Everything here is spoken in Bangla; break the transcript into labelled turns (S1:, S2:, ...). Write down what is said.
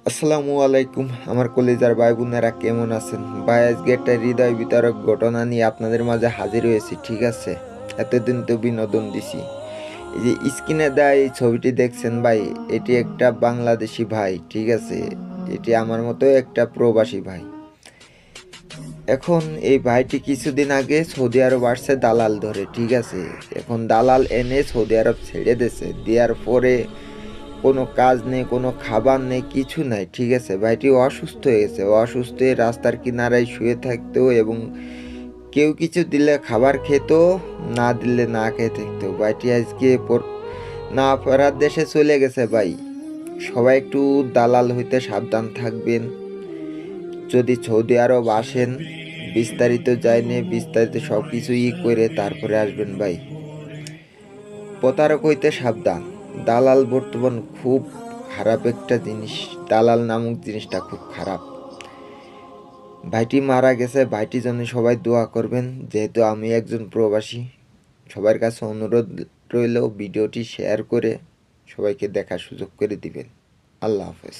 S1: আসসালামু আলাইকুম আমার কলিজার ভাই বোনেরা কেমন আছেন ভাই? আজকে একটা হৃদয় বিতরক ঘটনা নিয়ে আপনাদের মাঝে হাজির হয়েছি। ঠিক আছে, এতদিন তো বিনোদন দিছি। এই যে স্ক্রিনে দেওয়া এই ছবিটি দেখছেন ভাই, এটি একটা বাংলাদেশি ভাই। ঠিক আছে, এটি আমার মতো একটা প্রবাসী ভাই। এখন এই ভাইটি কিছুদিন আগে সৌদি আরব আসছে দালাল ধরে। ঠিক আছে, এখন দালাল এনে সৌদি আরব ছেড়ে দিয়েছে, দেওয়ার পরে কোনো কাজ নেই, কোনো খাবার নেই, কিছু নাই। ঠিক আছে, ভাইটি অসুস্থ হয়ে গেছে। অসুস্থ হয়ে রাস্তার কিনারায় শুয়ে থাকতো এবং কেউ কিছু দিলে খাবার খেত, না দিলে না খেয়ে থাকতো। ভাইটি আজকে না ফেরার দেশে চলে গেছে ভাই। সবাই একটু দালাল হইতে সাবধান থাকবেন। যদি সৌদি আরব আসেন, বিস্তারিত যায়নি, বিস্তারিত সব কিছু করে তারপরে আসবেন ভাই। প্রতারক হইতে সাবধান। দালাল বর্তমান খুব খারাপ একটা জিনিস। দালাল নামক জিনিসটা খুব খারাপ। ভাইটি মারা গেছে, ভাইটির জন্য সবাই দোয়া করবেন। যেহেতু আমি একজন প্রবাসী, সবার কাছে অনুরোধ রইল ভিডিওটি শেয়ার করে সবাইকে দেখার সুযোগ করে দিবেন। আল্লাহ হাফেজ।